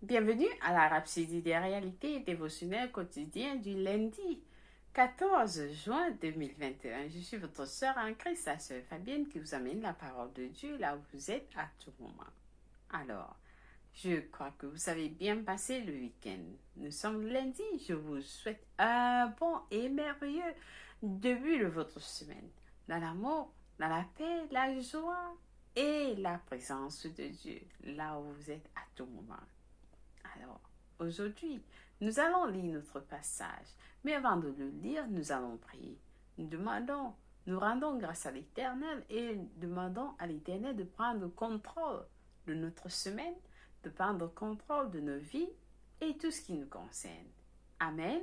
Bienvenue à la Rhapsodie des réalités dévotionnelles quotidiennes du lundi 14 juin 2021. Je suis votre sœur en Christ, la sœur Fabienne, qui vous amène la parole de Dieu là où vous êtes à tout moment. Alors, je crois que vous avez bien passé le week-end. Nous sommes lundi. Je vous souhaite un bon et merveilleux début de votre semaine. Dans l'amour, dans la paix, la joie et la présence de Dieu là où vous êtes à tout moment. Alors, aujourd'hui, nous allons lire notre passage. Mais avant de le lire, nous allons prier. Nous rendons grâce à l'Éternel et demandons à l'Éternel de prendre le contrôle de notre semaine, de prendre le contrôle de nos vies et tout ce qui nous concerne. Amen.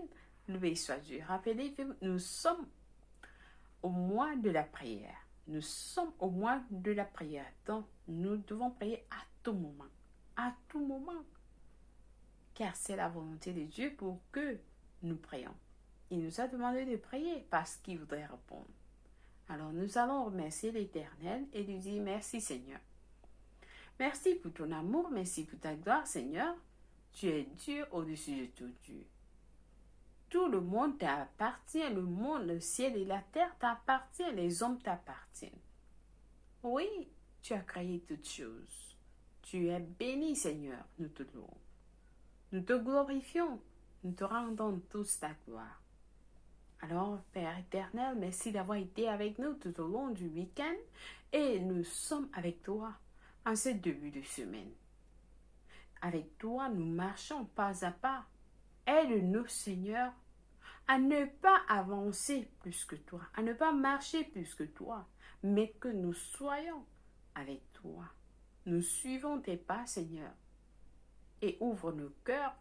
Loué soit Dieu. Rappelez que nous sommes au mois de la prière. Nous sommes au mois de la prière. Donc, nous devons prier à tout moment. À tout moment. Car c'est la volonté de Dieu pour que nous prions. Il nous a demandé de prier parce qu'il voudrait répondre. Alors nous allons remercier l'Éternel et lui dire merci Seigneur. Merci pour ton amour, merci pour ta gloire Seigneur. Tu es Dieu au-dessus de tout Dieu. Tout le monde t'appartient, le monde, le ciel et la terre t'appartiennent, les hommes t'appartiennent. Oui, tu as créé toutes choses. Tu es béni Seigneur, nous te louons. Nous te glorifions, nous te rendons tous ta gloire. Alors, Père éternel, merci d'avoir été avec nous tout au long du week-end et nous sommes avec toi en ce début de semaine. Avec toi, nous marchons pas à pas. Aide-nous, Seigneur, à ne pas avancer plus que toi, à ne pas marcher plus que toi, mais que nous soyons avec toi. Nous suivons tes pas, Seigneur. Et ouvre nos cœurs,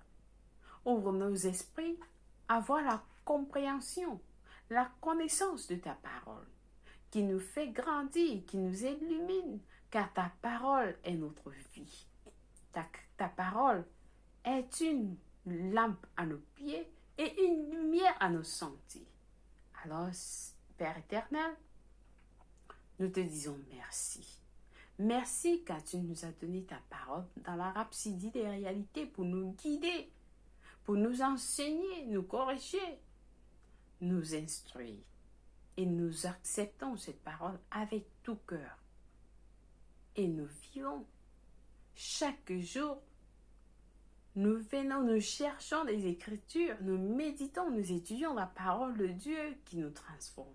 ouvre nos esprits à voir la compréhension, la connaissance de ta parole, qui nous fait grandir, qui nous illumine, car ta parole est notre vie. Ta parole est une lampe à nos pieds et une lumière à nos sentiers. Alors, Père éternel, nous te disons merci. Merci car tu nous as donné ta parole dans la rhapsodie des réalités pour nous guider, pour nous enseigner, nous corriger, nous instruire. Et nous acceptons cette parole avec tout cœur. Et nous vivons chaque jour. Nous venons, nous cherchons les Écritures, nous méditons, nous étudions la parole de Dieu qui nous transforme.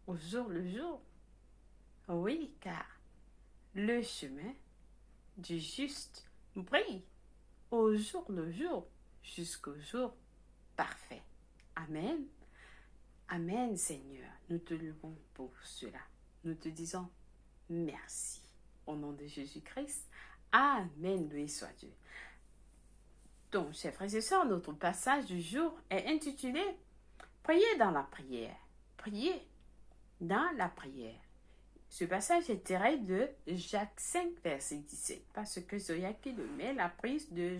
Au jour le jour. Oui, car le chemin du juste brille au jour le jour jusqu'au jour parfait. Amen. Amen, Seigneur. Nous te louons pour cela. Nous te disons merci. Au nom de Jésus-Christ. Amen. Loué soit Dieu. Donc, chers frères et sœurs, notre passage du jour est intitulé « Priez dans la prière ». Priez dans la prière. Ce passage est tiré de Jacques 5, verset 17, parce que Zoya qui le met la prise de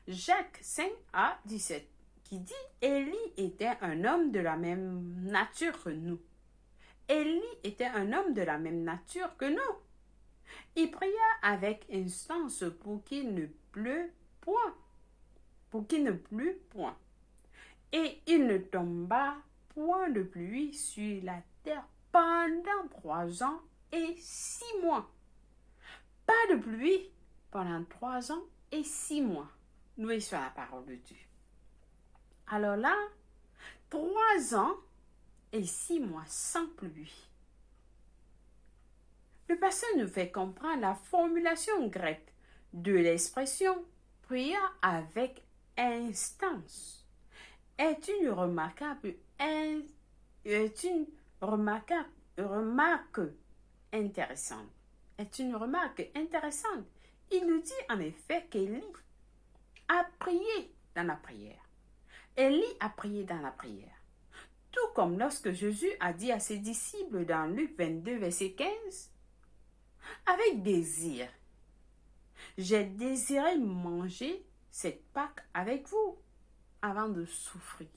Jacques 5 à 17, qui dit « Élie était un homme de la même nature que nous. » Élie était un homme de la même nature que nous. Il pria avec instance pour qu'il ne pleuve point. Et il ne tomba point de pluie sur la terre pendant 3 ans et 6 mois. Pas de pluie pendant 3 ans et 6 mois. Loué soit la parole de Dieu. Alors là, 3 ans et 6 mois sans pluie. Le passage nous fait comprendre la formulation grecque de l'expression « prière avec instance » est une remarque intéressante. Il nous dit en effet qu'Élie a prié dans la prière. Élie a prié dans la prière. Tout comme lorsque Jésus a dit à ses disciples dans Luc 22, verset 15, « Avec désir, j'ai désiré manger cette Pâque avec vous avant de souffrir. »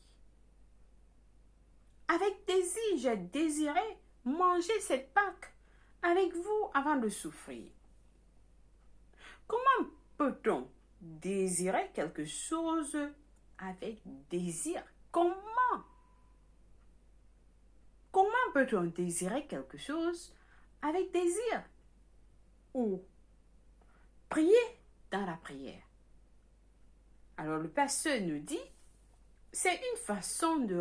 Avec désir, j'ai désiré manger cette Pâque avec vous avant de souffrir. Comment peut-on désirer quelque chose avec désir. Comment? Comment peut-on désirer quelque chose avec désir? Ou prier dans la prière. Alors le pasteur nous dit, c'est une façon de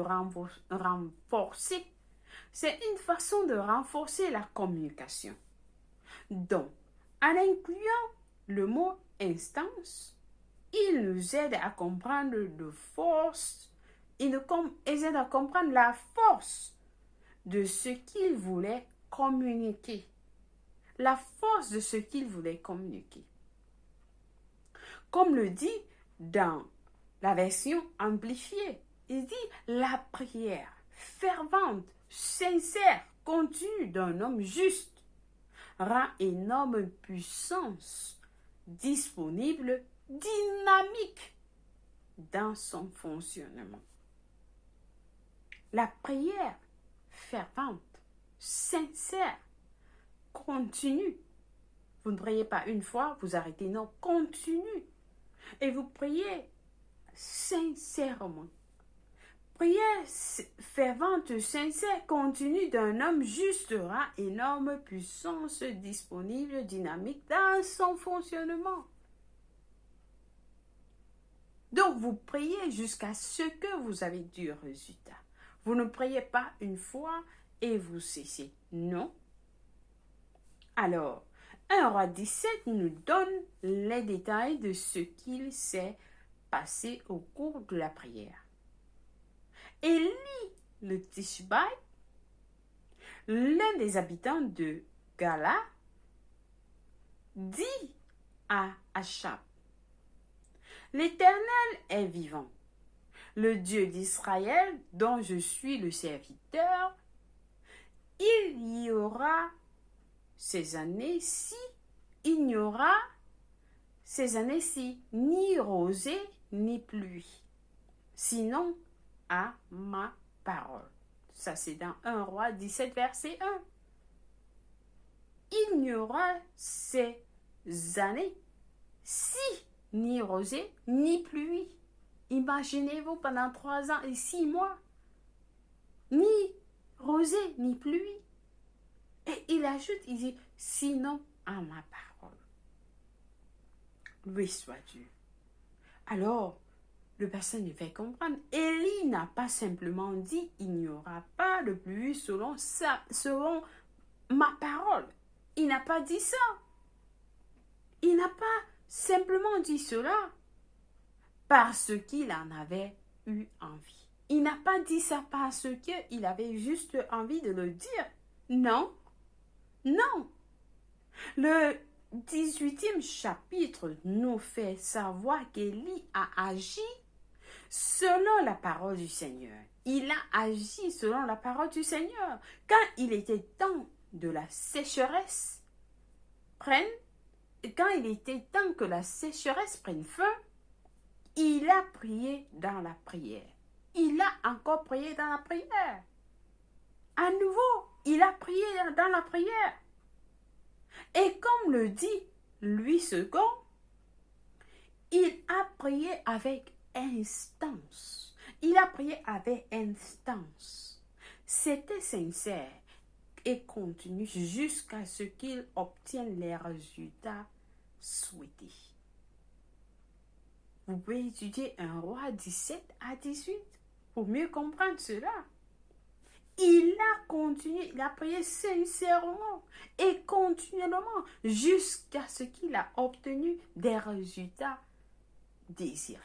renforcer, c'est une façon de renforcer la communication. Donc, en incluant le mot instance, il nous aide à comprendre aide à comprendre la force de ce qu'il voulait communiquer. La force de ce qu'il voulait communiquer. Comme le dit dans la version amplifiée, il dit la prière fervente, sincère, continue d'un homme juste rend énorme puissance disponible, dynamique dans son fonctionnement. La prière fervente, sincère, continue. Vous ne priez pas une fois, vous arrêtez, non, continue. Et vous priez sincèrement. Prière fervente, sincère, continue d'un homme juste rend énorme puissance disponible, dynamique dans son fonctionnement. Donc, vous priez jusqu'à ce que vous avez du résultat. Vous ne priez pas une fois et vous cessez. Non. Alors, 1 Roi 17 nous donne les détails de ce qu'il s'est passé au cours de la prière. Élie le Tishbaï, l'un des habitants de Gala, dit à Achab, l'Éternel est vivant, le Dieu d'Israël dont je suis le serviteur, il y aura ces années-ci, il n'y aura ces années-ci ni rosée ni pluie, sinon à ma parole. Ça, c'est dans 1 Roi 17, verset 1. Il n'y aura ces années-ci ni rosée ni pluie. Imaginez-vous pendant 3 ans et 6 mois, ni rosée ni pluie. Et il ajoute, il dit, sinon à ma parole. Loué soit Dieu. Alors, le pasteur nous fait comprendre, Élie n'a pas simplement dit, il n'y aura pas de pluie selon ma parole. Il n'a pas dit ça. Il n'a pas simplement dit cela parce qu'il en avait eu envie. Il n'a pas dit ça parce qu'il avait juste envie de le dire. Non. Non. Le 18e chapitre nous fait savoir qu'Élie a agi selon la parole du Seigneur. Il a agi selon la parole du Seigneur. Quand il était temps de la sécheresse, quand il était temps que la sécheresse prenne fin, il a prié dans la prière. Il a encore prié dans la prière. À nouveau, il a prié dans la prière. Et comme le dit Louis II, il a prié avec instance. Il a prié avec instance. C'était sincère et continu jusqu'à ce qu'il obtienne les résultats souhaités. Vous pouvez étudier 1 Roi 17 à 18 pour mieux comprendre cela. Il a continué, il a prié sincèrement et continuellement jusqu'à ce qu'il a obtenu des résultats désirés.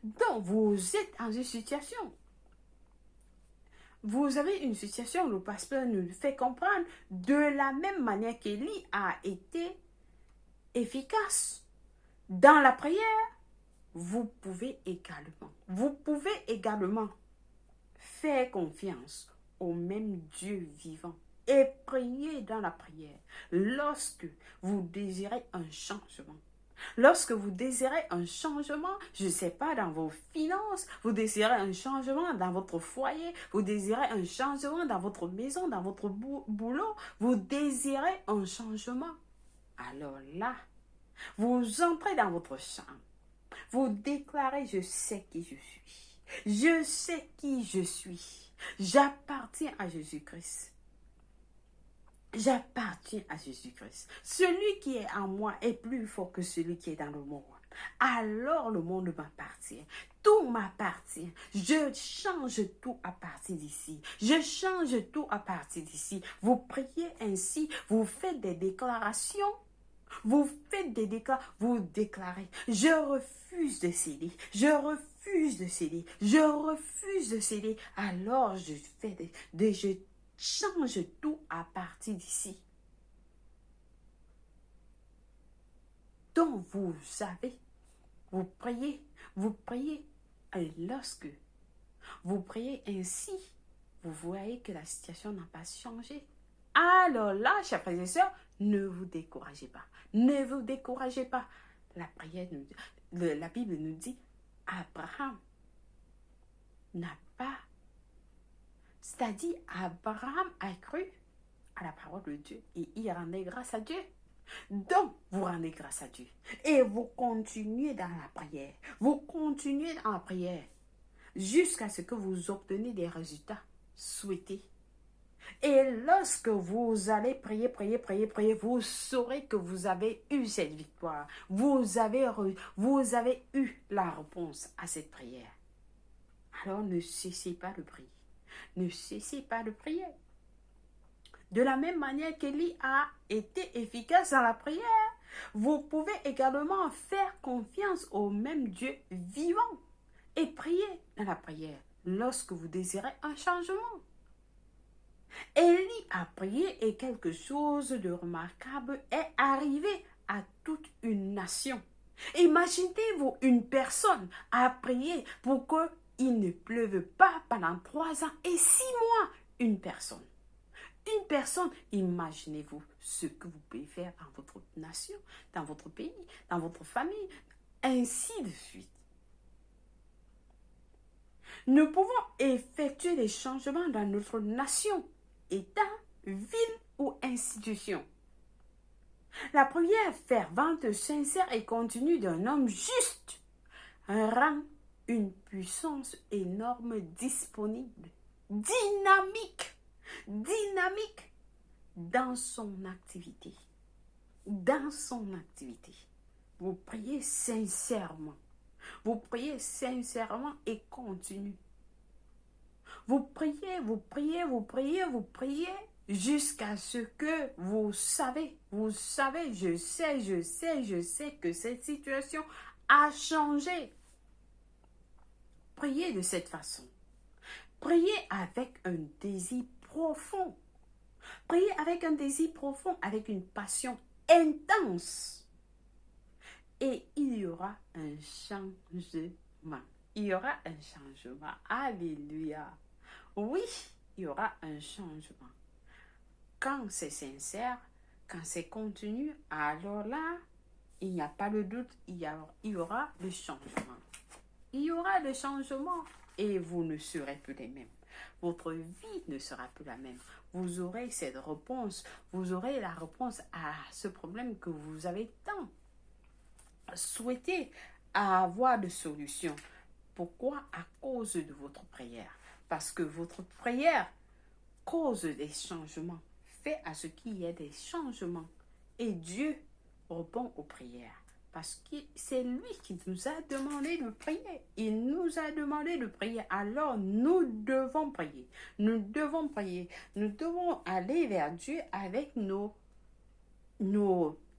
Donc, vous êtes dans une situation. Vous avez une situation où le pasteur nous fait comprendre de la même manière qu'Élie a été efficace dans la prière. Vous pouvez également faire confiance au même Dieu vivant et prier dans la prière lorsque vous désirez un changement. Lorsque vous désirez un changement, je ne sais pas, dans vos finances, vous désirez un changement dans votre foyer, vous désirez un changement dans votre maison, dans votre boulot, vous désirez un changement. Alors là, Vous entrez dans votre chambre. Vous déclarez, je sais qui je suis. Je sais qui je suis. J'appartiens à Jésus-Christ. J'appartiens à Jésus-Christ. Celui qui est en moi est plus fort que celui qui est dans le monde. Alors le monde m'appartient. Tout m'appartient. Je change tout à partir d'ici. Je change tout à partir d'ici. Vous priez ainsi, vous faites des déclarations. Vous faites des déclarations, vous déclarez, je refuse de céder, je refuse de céder, je refuse de céder. Alors je fais je change tout à partir d'ici. Donc vous savez, vous priez, et lorsque vous priez ainsi, vous voyez que la situation n'a pas changé. Alors là, chers frères et sœurs, ne vous découragez pas. Ne vous découragez pas. La prière la Bible nous dit, Abraham n'a pas, c'est-à-dire Abraham a cru à la parole de Dieu et il rendait grâce à Dieu. Donc, vous rendez grâce à Dieu et vous continuez dans la prière. Vous continuez dans la prière jusqu'à ce que vous obtenez des résultats souhaités. Et lorsque vous allez prier, vous saurez que vous avez eu cette victoire. Vous avez eu la réponse à cette prière. Alors ne cessez pas de prier. Ne cessez pas de prier. De la même manière qu'Élie a été efficace dans la prière, vous pouvez également faire confiance au même Dieu vivant et prier dans la prière lorsque vous désirez un changement. Élie a prié et quelque chose de remarquable est arrivé à toute une nation. Imaginez-vous une personne a prié pour qu'il ne pleuve pas pendant 3 ans et 6 mois. Une personne, imaginez-vous ce que vous pouvez faire dans votre nation, dans votre pays, dans votre famille, ainsi de suite. Nous pouvons effectuer des changements dans notre nation, État, ville ou institution. La prière fervente, sincère et continue d'un homme juste rend une puissance énorme disponible, dynamique dans son activité. Dans son activité. Vous priez sincèrement. Vous priez sincèrement et continue. Vous priez jusqu'à ce que vous savez, je sais que cette situation a changé. Priez de cette façon. Priez avec un désir profond. Priez avec un désir profond, avec une passion intense. Et il y aura un changement. Il y aura un changement. Alléluia. Oui, il y aura un changement. Quand c'est sincère, quand c'est continu, alors là, il n'y a pas de doute, il y aura le changement. Il y aura le changement et vous ne serez plus les mêmes. Votre vie ne sera plus la même. Vous aurez cette réponse, vous aurez la réponse à ce problème que vous avez tant souhaité avoir de solution. Pourquoi? À cause de votre prière. Parce que votre prière cause des changements, fait à ce qu'il y ait des changements. Et Dieu répond aux prières. Parce que c'est lui qui nous a demandé de prier. Il nous a demandé de prier. Alors nous devons prier. Nous devons prier. Nous devons aller vers Dieu avec nos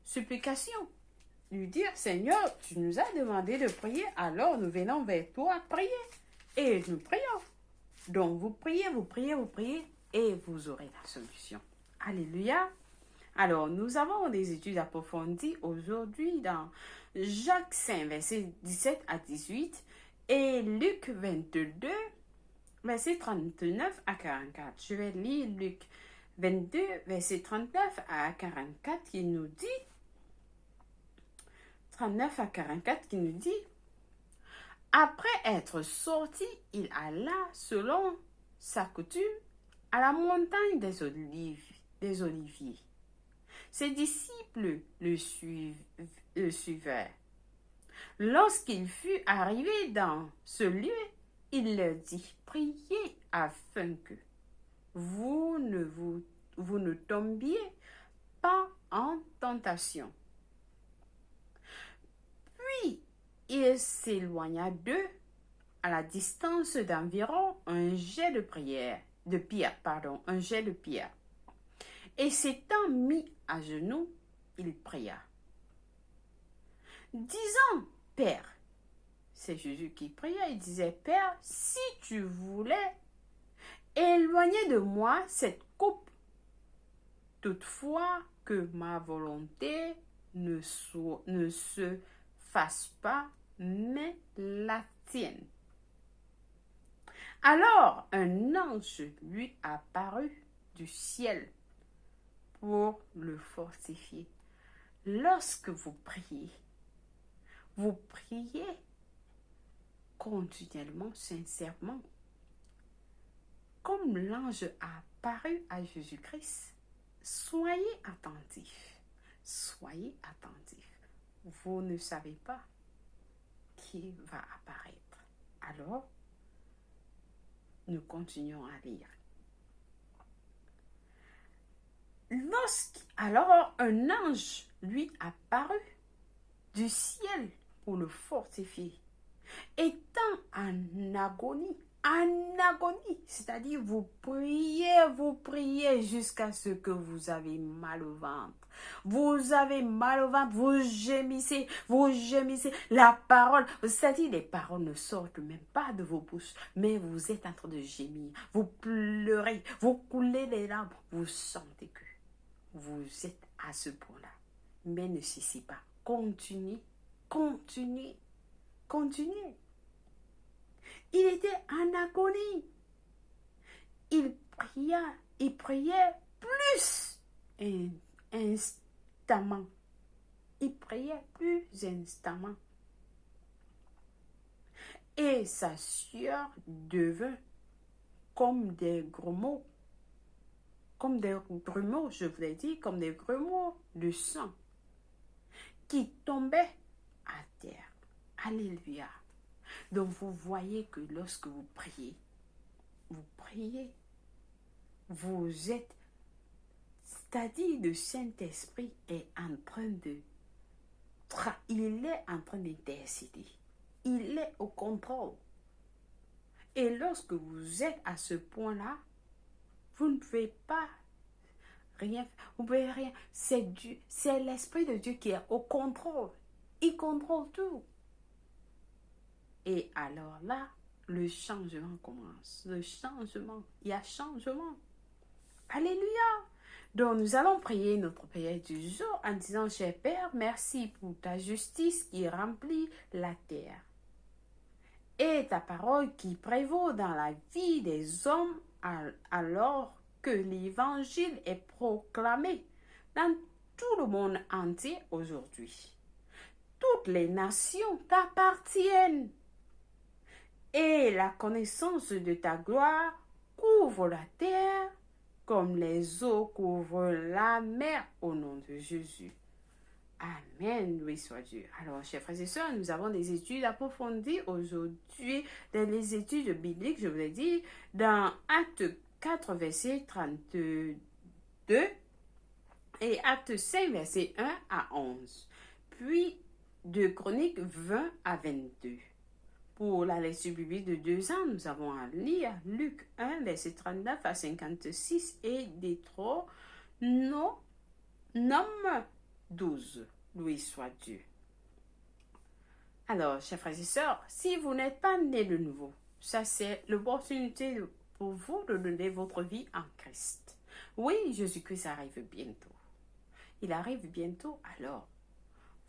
supplications. Lui dire, Seigneur, tu nous as demandé de prier. Alors nous venons vers toi prier. Et nous prions. Donc vous priez et vous aurez la solution. Alléluia. Alors, nous avons des études approfondies aujourd'hui dans Jacques 5, versets 17 à 18 et Luc 22, versets 39 à 44. Je vais lire Luc 22, verset 39 à 44 qui nous dit, 39 à 44 qui nous dit, après être sorti, il alla selon sa coutume à la montagne des Oliviers. Ses disciples le suivaient. Lorsqu'il fut arrivé dans ce lieu, il leur dit, priez afin que vous ne tombiez pas en tentation. Puis il s'éloigna d'eux à la distance d'environ un jet de pierre. Et s'étant mis à genoux, il pria, disant, Père, c'est Jésus qui priait, il disait, Père, si tu voulais, éloigner de moi cette coupe, toutefois que ma volonté ne se fasse pas, mais la tienne. Alors un ange lui apparut du ciel pour le fortifier. Lorsque vous priez continuellement, sincèrement. Comme l'ange a apparu à Jésus-Christ, soyez attentifs. Soyez attentifs. Vous ne savez pas qui va apparaître. Alors, nous continuons à lire. Alors un ange lui apparut du ciel pour le fortifier. Étant en agonie, c'est-à-dire vous priez jusqu'à ce que vous avez mal au ventre. Vous avez mal au ventre, vous gémissez. La parole, c'est-à-dire les paroles ne sortent même pas de vos bouches, mais vous êtes en train de gémir. Vous pleurez, vous coulez les larmes. Vous sentez que vous êtes à ce point-là. Mais ne cessez pas. Continuez. Il était en agonie. Il priait plus instamment. Et sa sueur devint comme des grumeaux. Je vous l'ai dit, comme des grumeaux de sang qui tombaient à terre. Alléluia. Donc vous voyez que lorsque vous priez, vous êtes, c'est-à-dire le Saint-Esprit est en train il est en train d'intercéder. Il est au contrôle. Et lorsque vous êtes à ce point-là, vous ne pouvez pas rien, vous pouvez rien. C'est l'Esprit de Dieu qui est au contrôle. Il contrôle tout. Et alors là, le changement commence. Il y a changement. Alléluia. Donc nous allons prier notre prière du jour en disant, cher Père, merci pour ta justice qui remplit la terre. Et ta parole qui prévaut dans la vie des hommes alors que l'évangile est proclamé dans tout le monde entier aujourd'hui. Toutes les nations t'appartiennent. Et la connaissance de ta gloire couvre la terre comme les eaux couvrent la mer au nom de Jésus. Amen, loué soit Dieu. Alors, chers frères et sœurs, nous avons des études approfondies aujourd'hui, les études bibliques, je vous l'ai dit, dans Acte 4, verset 32 et Acte 5, verset 1 à 11. Puis, de Chroniques 20 à 22. Pour la lecture biblique de 2 ans, nous avons à lire Luc 1, verset 39 à 56 et Deutéronome 12. Loué soit Dieu. Alors, chers frères et sœurs, si vous n'êtes pas nés de nouveau, ça c'est l'opportunité pour vous de donner votre vie en Christ. Oui, Jésus-Christ arrive bientôt. Il arrive bientôt, alors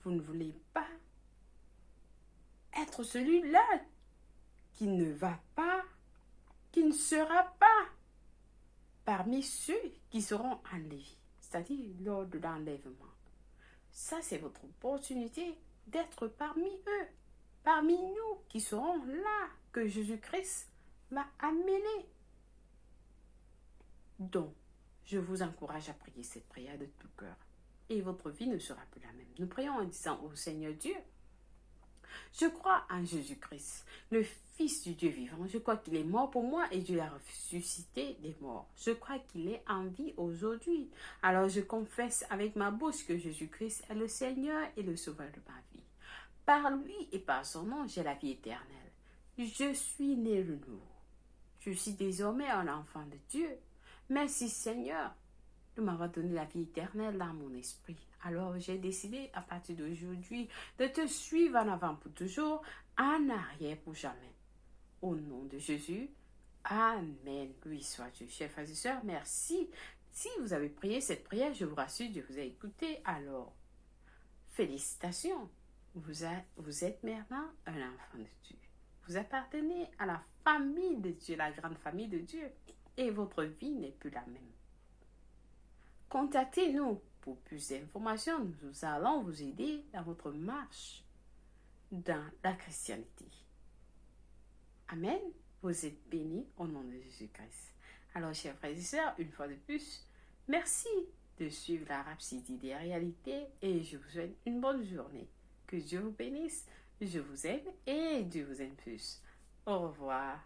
vous ne voulez pas être celui-là qui ne va pas, qui ne sera pas parmi ceux qui seront enlevés, c'est-à-dire lors de l'enlèvement. Ça, c'est votre opportunité d'être parmi eux, parmi nous qui serons là, que Jésus-Christ m'a amené. Donc, je vous encourage à prier cette prière de tout cœur. et votre vie ne sera plus la même. Nous prions en disant au Seigneur Dieu, je crois en Jésus-Christ, le Fils du Dieu vivant. Je crois qu'il est mort pour moi et Dieu l'a ressuscité des morts. Je crois qu'il est en vie aujourd'hui. Alors je confesse avec ma bouche que Jésus-Christ est le Seigneur et le Sauveur de ma vie. Par lui et par son nom, j'ai la vie éternelle. Je suis né de nouveau. Je suis désormais un enfant de Dieu. Merci Seigneur de m'avoir donné la vie éternelle dans mon esprit. Alors j'ai décidé à partir d'aujourd'hui de te suivre en avant pour toujours, en arrière pour jamais. Au nom de Jésus, Amen. Louis soit Dieu. Chers frères et sœurs, merci. Si vous avez prié cette prière, je vous rassure, Dieu vous a écouté. Alors, félicitations. Vous êtes maintenant un enfant de Dieu. Vous appartenez à la famille de Dieu, la grande famille de Dieu. Et votre vie n'est plus la même. Contactez-nous pour plus d'informations. Nous allons vous aider dans votre marche dans la chrétienté. Amen. Vous êtes bénis au nom de Jésus-Christ. Alors, chers frères et sœurs, une fois de plus, merci de suivre la Rhapsodie des réalités et je vous souhaite une bonne journée. Que Dieu vous bénisse. Je vous aime et Dieu vous aime plus. Au revoir.